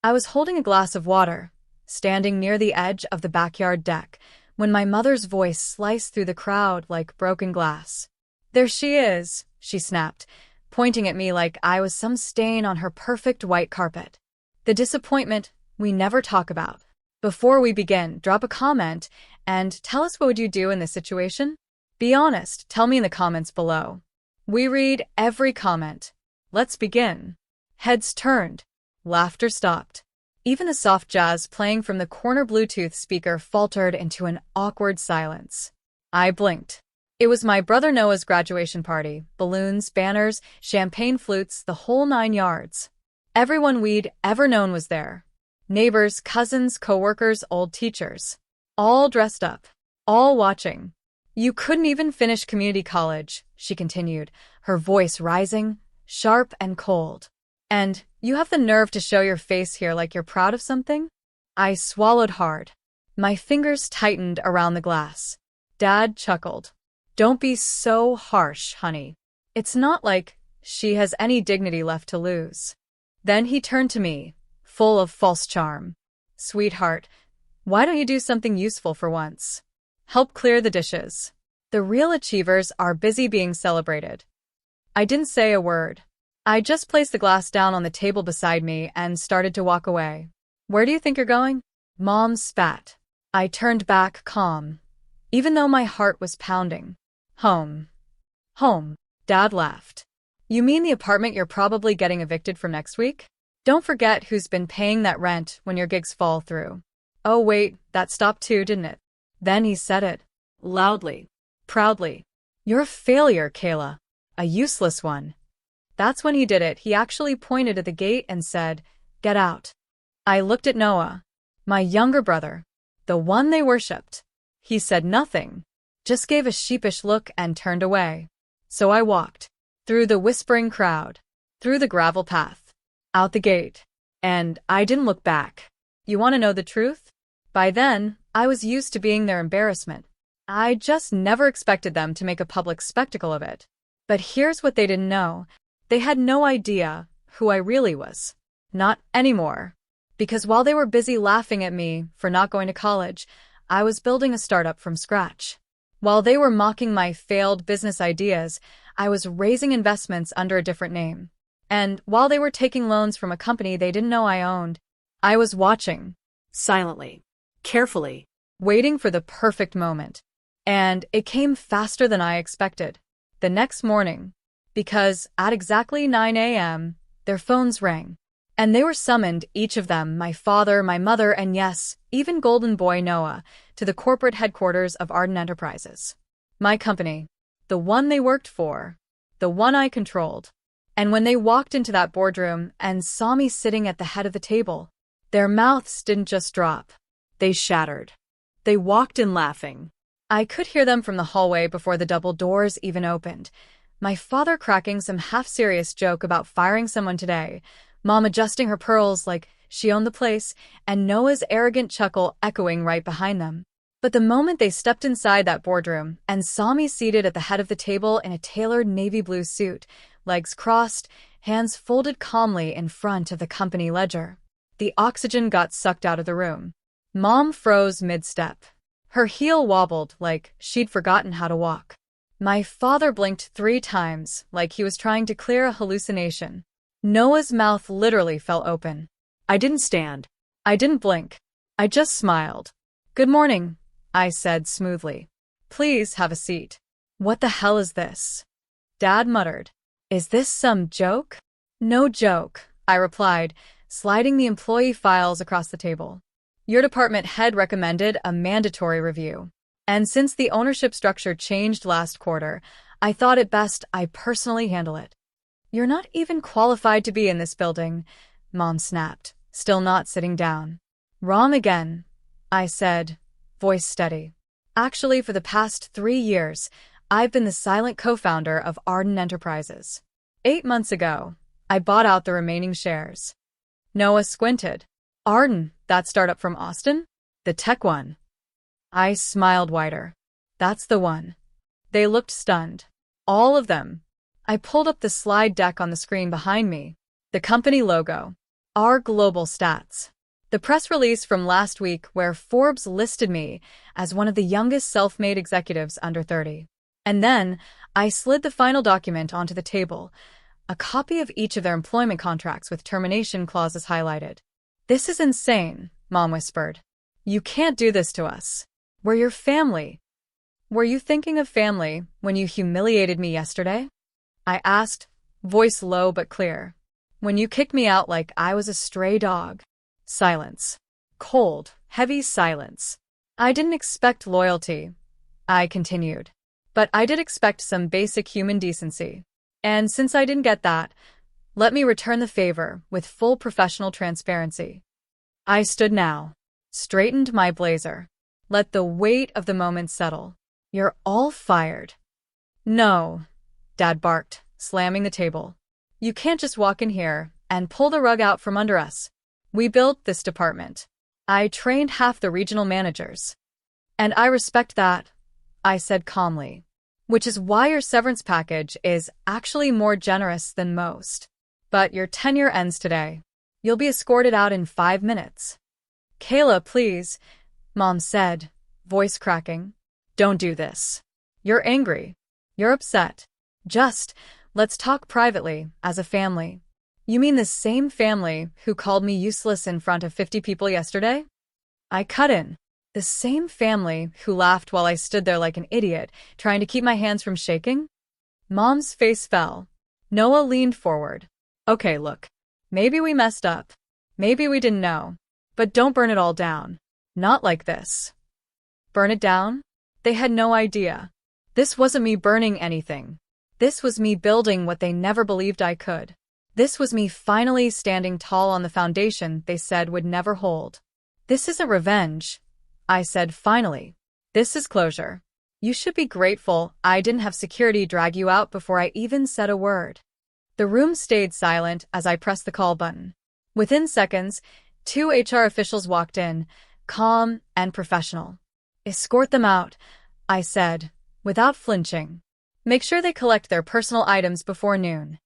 I was holding a glass of water, standing near the edge of the backyard deck, when my mother's voice sliced through the crowd like broken glass. "There she is," she snapped, pointing at me like I was some stain on her perfect white carpet. "The disappointment we never talk about." Before we begin, drop a comment and tell us what would you do in this situation? Be honest, tell me in the comments below. We read every comment. Let's begin. Heads turned. Laughter stopped. Even the soft jazz playing from the corner Bluetooth speaker faltered into an awkward silence. I blinked. It was my brother Noah's graduation party. Balloons, banners, champagne flutes, the whole 9 yards. Everyone we'd ever known was there. Neighbors, cousins, coworkers, old teachers. All dressed up. All watching. "You couldn't even finish community college," she continued, her voice rising, sharp and cold. "And you have the nerve to show your face here like you're proud of something?" I swallowed hard. My fingers tightened around the glass. Dad chuckled. "Don't be so harsh, honey. It's not like she has any dignity left to lose." Then he turned to me, full of false charm. "Sweetheart, why don't you do something useful for once? Help clear the dishes. The real achievers are busy being celebrated." I didn't say a word. I just placed the glass down on the table beside me and started to walk away. "Where do you think you're going?" Mom spat. I turned back calm, even though my heart was pounding. "Home." "Home," Dad laughed. "You mean the apartment you're probably getting evicted from next week? Don't forget who's been paying that rent when your gigs fall through." "Oh wait, that stopped too, didn't it?" Then he said it. Loudly. Proudly. "You're a failure, Kayla. A useless one." That's when he did it. He actually pointed at the gate and said, "Get out." I looked at Noah, my younger brother, the one they worshipped. He said nothing, just gave a sheepish look and turned away. So I walked. Through the whispering crowd. Through the gravel path. Out the gate. And I didn't look back. You want to know the truth? By then, I was used to being their embarrassment. I just never expected them to make a public spectacle of it. But here's what they didn't know. They had no idea who I really was. Not anymore. Because while they were busy laughing at me for not going to college, I was building a startup from scratch. While they were mocking my failed business ideas, I was raising investments under a different name. And while they were taking loans from a company they didn't know I owned, I was watching. Silently. Carefully. Waiting for the perfect moment. And it came faster than I expected. The next morning. Because at exactly 9 a.m., their phones rang. And they were summoned, each of them, my father, my mother, and yes, even golden boy Noah, to the corporate headquarters of Arden Enterprises. My company. The one they worked for. The one I controlled. And when they walked into that boardroom and saw me sitting at the head of the table, their mouths didn't just drop. They shattered. They walked in laughing. I could hear them from the hallway before the double doors even opened. My father cracking some half-serious joke about firing someone today, Mom adjusting her pearls like she owned the place, and Noah's arrogant chuckle echoing right behind them. But the moment they stepped inside that boardroom and saw me seated at the head of the table in a tailored navy blue suit, legs crossed, hands folded calmly in front of the company ledger, the oxygen got sucked out of the room. Mom froze mid-step. Her heel wobbled like she'd forgotten how to walk. My father blinked 3 times like he was trying to clear a hallucination. Noah's mouth literally fell open. I didn't stand. I didn't blink. I just smiled. "Good morning," I said smoothly. "Please have a seat." "What the hell is this?" Dad muttered. "Is this some joke?" "No joke," I replied, sliding the employee files across the table. "Your department head recommended a mandatory review. And since the ownership structure changed last quarter, I thought it best I personally handle it." "You're not even qualified to be in this building," Mom snapped, still not sitting down. "Wrong again," I said, voice steady. "Actually, for the past 3 years, I've been the silent co-founder of Arden Enterprises. 8 months ago, I bought out the remaining shares." Noah squinted. "Arden, that startup from Austin? The tech one?" I smiled wider. "That's the one." They looked stunned. All of them. I pulled up the slide deck on the screen behind me. The company logo. Our global stats. The press release from last week where Forbes listed me as one of the youngest self-made executives under 30. And then I slid the final document onto the table, a copy of each of their employment contracts with termination clauses highlighted. "This is insane," Mom whispered. "You can't do this to us. We're your family." "Were you thinking of family when you humiliated me yesterday?" I asked, voice low but clear. "When you kicked me out like I was a stray dog." Silence. Cold, heavy silence. "I didn't expect loyalty," I continued. "But I did expect some basic human decency. And since I didn't get that, let me return the favor with full professional transparency." I stood now, straightened my blazer, let the weight of the moment settle. "You're all fired." "No," Dad barked, slamming the table. "You can't just walk in here and pull the rug out from under us. We built this department. I trained half the regional managers. And I respect that," I said calmly. "Which is why your severance package is actually more generous than most. But your tenure ends today. You'll be escorted out in 5 minutes." "Kayla, please," Mom said, voice cracking. "Don't do this. You're angry. You're upset. Just, let's talk privately, as a family." "You mean the same family who called me useless in front of 50 people yesterday?" I cut in. "The same family who laughed while I stood there like an idiot, trying to keep my hands from shaking?" Mom's face fell. Noah leaned forward. "Okay, look. Maybe we messed up. Maybe we didn't know. But don't burn it all down. Not like this." Burn it down? They had no idea. This wasn't me burning anything. This was me building what they never believed I could. This was me finally standing tall on the foundation they said would never hold. "This isn't revenge," I said finally. "This is closure. You should be grateful I didn't have security drag you out before I even said a word." The room stayed silent as I pressed the call button. Within seconds, 2 HR officials walked in, calm and professional. "Escort them out," I said, without flinching. "Make sure they collect their personal items before noon."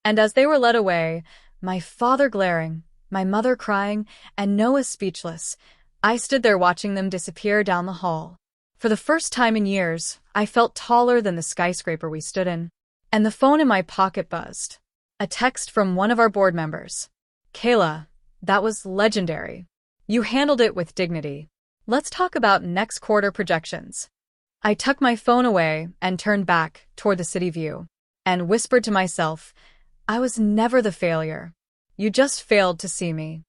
And as they were led away, my father glaring, my mother crying, and Noah speechless, I stood there watching them disappear down the hall. For the first time in years, I felt taller than the skyscraper we stood in. And the phone in my pocket buzzed. A text from one of our board members. "Kayla, that was legendary. You handled it with dignity. Let's talk about next quarter projections." I tucked my phone away and turned back toward the city view, and whispered to myself, I was never the failure. You just failed to see me.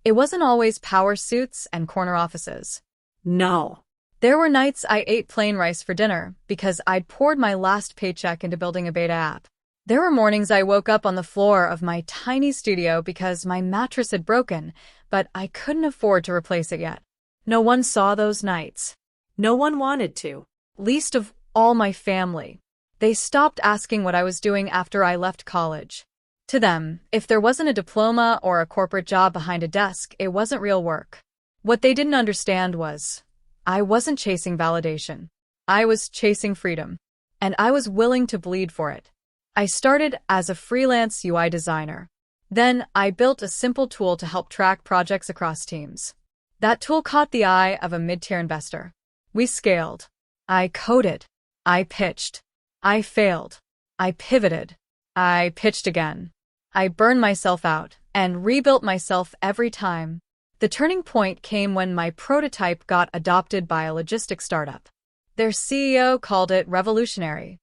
It wasn't always power suits and corner offices. No. There were nights I ate plain rice for dinner because I'd poured my last paycheck into building a beta app. There were mornings I woke up on the floor of my tiny studio because my mattress had broken, but I couldn't afford to replace it yet. No one saw those nights. No one wanted to. Least of all my family. They stopped asking what I was doing after I left college. To them, if there wasn't a diploma or a corporate job behind a desk, it wasn't real work. What they didn't understand was, I wasn't chasing validation. I was chasing freedom. And I was willing to bleed for it. I started as a freelance UI designer. Then I built a simple tool to help track projects across teams. That tool caught the eye of a mid-tier investor. We scaled. I coded. I pitched. I failed. I pivoted. I pitched again. I burned myself out and rebuilt myself every time. The turning point came when my prototype got adopted by a logistics startup. Their CEO called it revolutionary.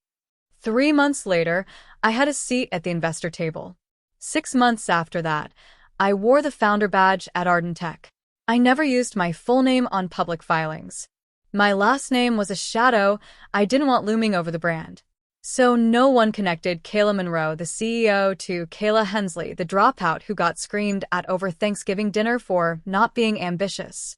3 months later, I had a seat at the investor table. 6 months after that, I wore the founder badge at Arden Tech. I never used my full name on public filings. My last name was a shadow I didn't want looming over the brand. So no one connected Kayla Monroe, the CEO, to Kayla Hensley, the dropout who got screamed at over Thanksgiving dinner for not being ambitious.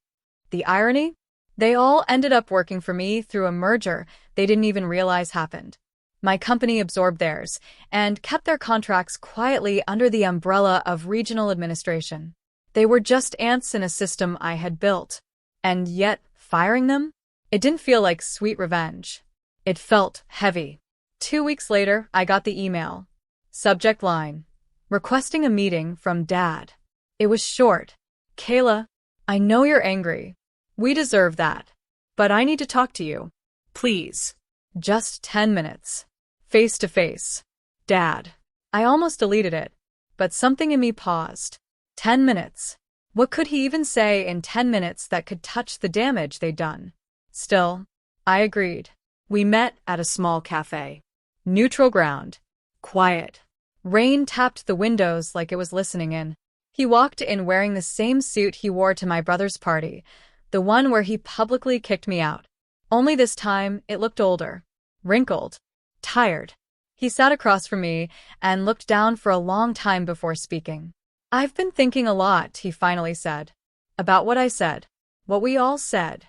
The irony? They all ended up working for me through a merger they didn't even realize happened. My company absorbed theirs and kept their contracts quietly under the umbrella of regional administration. They were just ants in a system I had built. And yet, firing them? It didn't feel like sweet revenge. It felt heavy. 2 weeks later, I got the email. Subject line: requesting a meeting from Dad. It was short. Kayla, I know you're angry. We deserve that. But I need to talk to you. Please. Just 10 minutes. Face to face. Dad. I almost deleted it, but something in me paused. 10 minutes. What could he even say in 10 minutes that could touch the damage they'd done? Still, I agreed. We met at a small cafe. Neutral ground. Quiet. Rain tapped the windows like it was listening in. He walked in wearing the same suit he wore to my brother's party, the one where he publicly kicked me out. Only this time, it looked older. Wrinkled. Tired. He sat across from me and looked down for a long time before speaking. I've been thinking a lot, he finally said. About what I said. What we all said.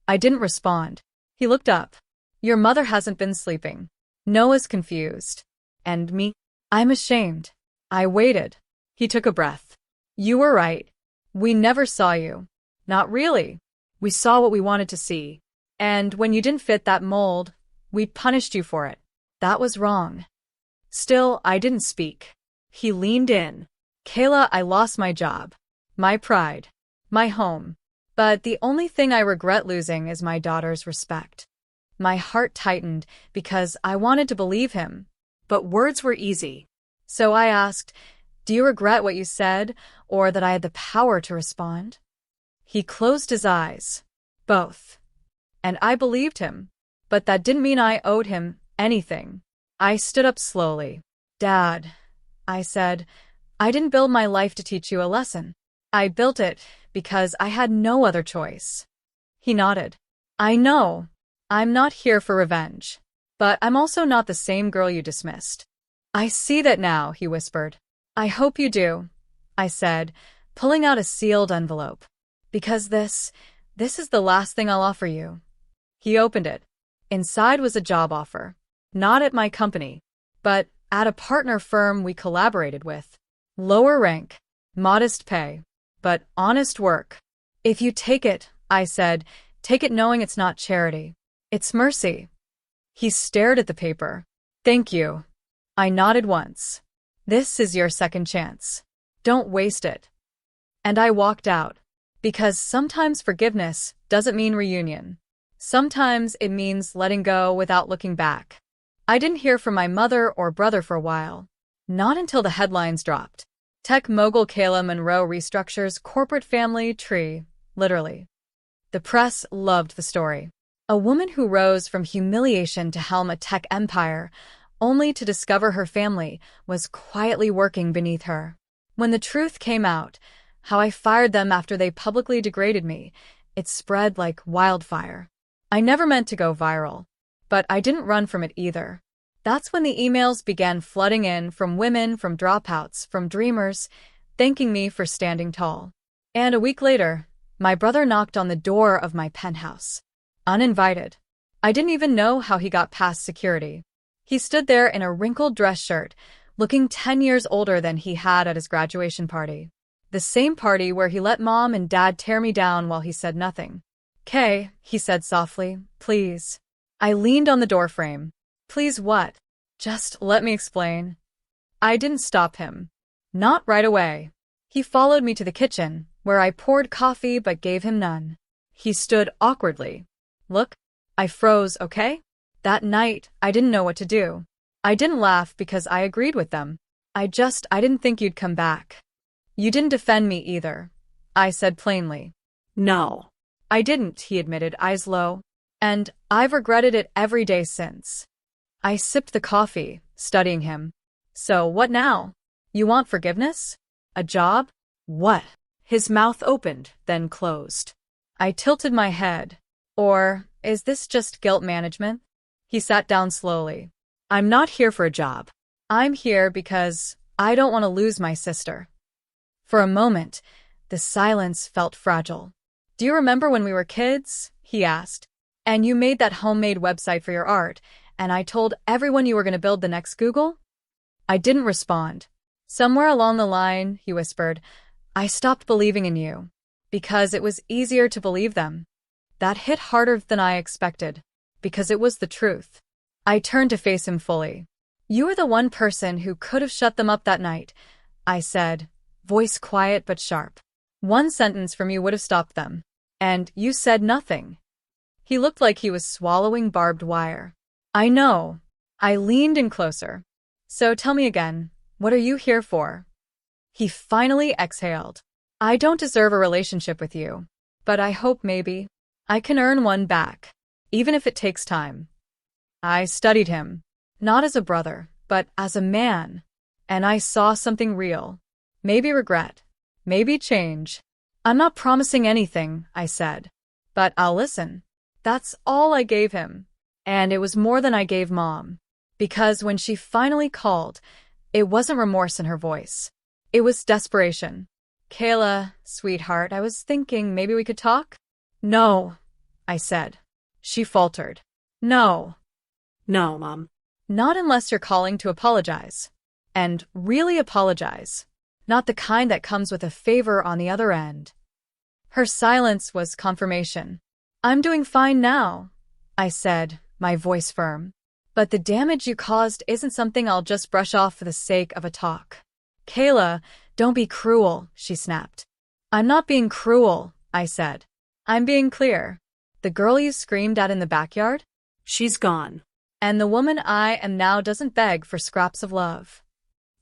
I didn't respond. He looked up. Your mother hasn't been sleeping. Noah's confused. And me? I'm ashamed. I waited. He took a breath. You were right. We never saw you. Not really. We saw what we wanted to see. And when you didn't fit that mold, we punished you for it. That was wrong. Still, I didn't speak. He leaned in. Kayla, I lost my job. My pride. My home. But the only thing I regret losing is my daughter's respect. My heart tightened because I wanted to believe him. But words were easy. So I asked, do you regret what you said, or that I had the power to respond? He closed his eyes. Both. And I believed him. But that didn't mean I owed him anything. I stood up slowly. Dad, I said, I didn't build my life to teach you a lesson. I built it because I had no other choice. He nodded. I know. I'm not here for revenge. But I'm also not the same girl you dismissed. I see that now, he whispered. I hope you do, I said, pulling out a sealed envelope. Because this is the last thing I'll offer you. He opened it. Inside was a job offer. Not at my company, but at a partner firm we collaborated with. Lower rank, modest pay, but honest work. If you take it, I said, take it knowing it's not charity. It's mercy. He stared at the paper. Thank you. I nodded once. This is your second chance. Don't waste it. And I walked out. Because sometimes forgiveness doesn't mean reunion. Sometimes it means letting go without looking back. I didn't hear from my mother or brother for a while. Not until the headlines dropped. Tech mogul Kayla Monroe restructures corporate family tree, literally. The press loved the story. A woman who rose from humiliation to helm a tech empire, only to discover her family was quietly working beneath her. When the truth came out, how I fired them after they publicly degraded me, it spread like wildfire. I never meant to go viral, but I didn't run from it either. That's when the emails began flooding in from women, from dropouts, from dreamers, thanking me for standing tall. And a week later, my brother knocked on the door of my penthouse. Uninvited. I didn't even know how he got past security. He stood there in a wrinkled dress shirt, looking 10 years older than he had at his graduation party. The same party where he let Mom and Dad tear me down while he said nothing. Kay, he said softly, please. I leaned on the doorframe. Please what? Just let me explain. I didn't stop him. Not right away. He followed me to the kitchen, where I poured coffee but gave him none. He stood awkwardly. Look, I froze, okay? That night, I didn't know what to do. I didn't laugh because I agreed with them. I didn't think you'd come back. You didn't defend me either, I said plainly. No. I didn't, he admitted, eyes low. And I've regretted it every day since. I sipped the coffee, studying him. So what now? You want forgiveness? A job? What? His mouth opened, then closed. I tilted my head. Or is this just guilt management? He sat down slowly. I'm not here for a job. I'm here because I don't want to lose my sister. For a moment, the silence felt fragile. Do you remember when we were kids? He asked. And you made that homemade website for your art, and I told everyone you were going to build the next Google? I didn't respond. Somewhere along the line, he whispered, I stopped believing in you. Because it was easier to believe them. That hit harder than I expected. Because it was the truth. I turned to face him fully. You were the one person who could have shut them up that night, I said, voice quiet but sharp. One sentence from you would have stopped them. And you said nothing. He looked like he was swallowing barbed wire. I know. I leaned in closer. So tell me again, what are you here for? He finally exhaled. I don't deserve a relationship with you, but I hope maybe I can earn one back, even if it takes time. I studied him, not as a brother, but as a man, and I saw something real. Maybe regret, maybe change. I'm not promising anything, I said, but I'll listen. That's all I gave him, and it was more than I gave Mom, because when she finally called, it wasn't remorse in her voice. It was desperation. Kayla, sweetheart, I was thinking maybe we could talk? No, I said. She faltered. No. No, Mom. Not unless you're calling to apologize. And really apologize. Not the kind that comes with a favor on the other end. Her silence was confirmation. I'm doing fine now, I said, my voice firm. But the damage you caused isn't something I'll just brush off for the sake of a talk. Kayla, don't be cruel, she snapped. I'm not being cruel, I said. I'm being clear. The girl you screamed at in the backyard? She's gone. And the woman I am now doesn't beg for scraps of love.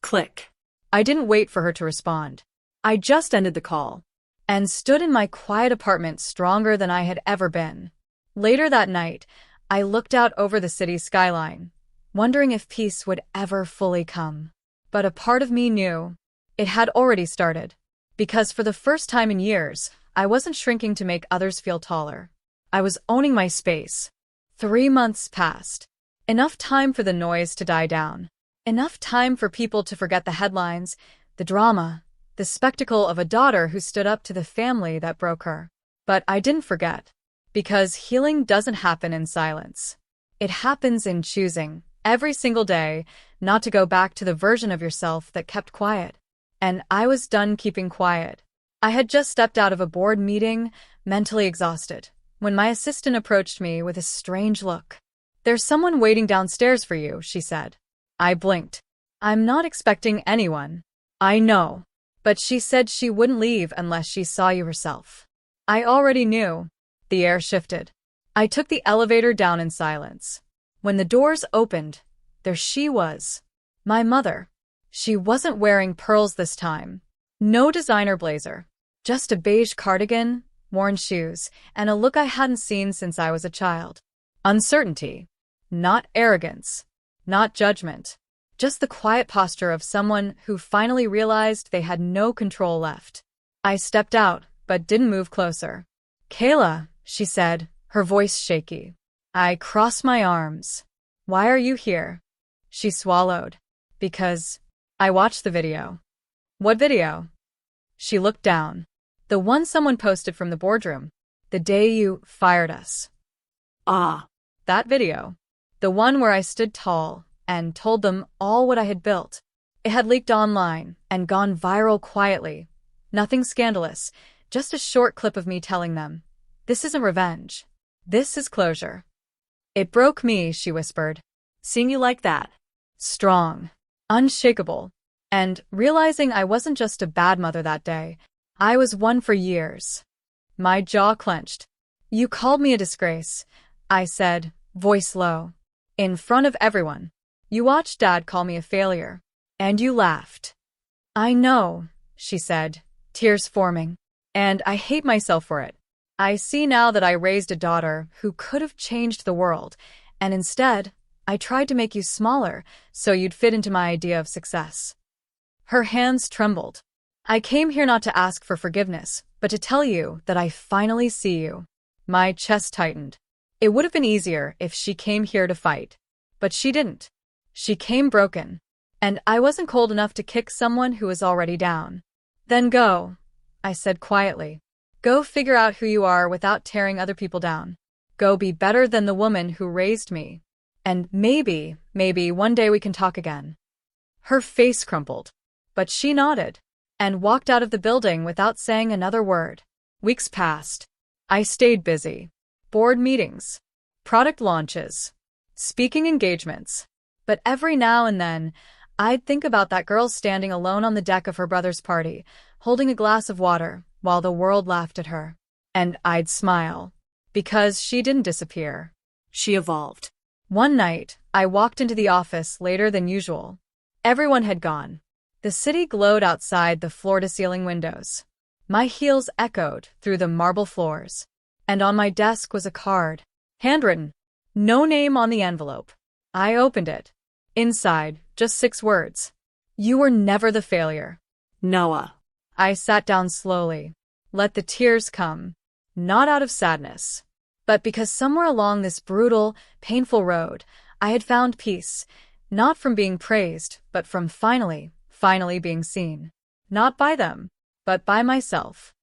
Click. I didn't wait for her to respond. I just ended the call and stood in my quiet apartment stronger than I had ever been. Later that night, I looked out over the city's skyline, wondering if peace would ever fully come. But a part of me knew it had already started, because for the first time in years, I wasn't shrinking to make others feel taller. I was owning my space. 3 months passed. Enough time for the noise to die down. Enough time for people to forget the headlines, the drama, the spectacle of a daughter who stood up to the family that broke her. But I didn't forget, because healing doesn't happen in silence. It happens in choosing, every single day, not to go back to the version of yourself that kept quiet. And I was done keeping quiet. I had just stepped out of a board meeting, mentally exhausted, when my assistant approached me with a strange look. There's someone waiting downstairs for you, she said. I blinked. I'm not expecting anyone. I know. But she said she wouldn't leave unless she saw you herself. I already knew. The air shifted. I took the elevator down in silence. When the doors opened, there she was. My mother. She wasn't wearing pearls this time. No designer blazer. Just a beige cardigan, worn shoes, and a look I hadn't seen since I was a child. Uncertainty. Not arrogance. Not judgment. Just the quiet posture of someone who finally realized they had no control left. I stepped out, but didn't move closer. Kayla, she said, her voice shaky. I crossed my arms. Why are you here? She swallowed. Because I watched the video. What video? She looked down. The one someone posted from the boardroom. The day you fired us. Ah. That video. The one where I stood tall and told them all what I had built. It had leaked online and gone viral quietly. Nothing scandalous, just a short clip of me telling them, this isn't revenge. This is closure. It broke me, she whispered. Seeing you like that. Strong. Unshakable. And realizing I wasn't just a bad mother that day, I was one for years. My jaw clenched. You called me a disgrace, I said, voice low. In front of everyone. You watched Dad call me a failure. And you laughed. I know, she said, tears forming. And I hate myself for it. I see now that I raised a daughter who could have changed the world, and instead, I tried to make you smaller so you'd fit into my idea of success. Her hands trembled. I came here not to ask for forgiveness, but to tell you that I finally see you. My chest tightened. It would have been easier if she came here to fight. But she didn't. She came broken. And I wasn't cold enough to kick someone who was already down. Then go, I said quietly. Go figure out who you are without tearing other people down. Go be better than the woman who raised me. And maybe one day we can talk again. Her face crumpled. But she nodded and walked out of the building without saying another word. Weeks passed. I stayed busy. Board meetings, product launches, speaking engagements. But every now and then, I'd think about that girl standing alone on the deck of her brother's party, holding a glass of water, while the world laughed at her. And I'd smile. Because she didn't disappear. She evolved. One night, I walked into the office later than usual. Everyone had gone. The city glowed outside the floor-to-ceiling windows. My heels echoed through the marble floors. And on my desk was a card. Handwritten. No name on the envelope. I opened it. Inside, just 6 words. You were never the failure. Noah. I sat down slowly. Let the tears come. Not out of sadness, but because somewhere along this brutal, painful road, I had found peace, not from being praised, but from finally being seen. Not by them, but by myself.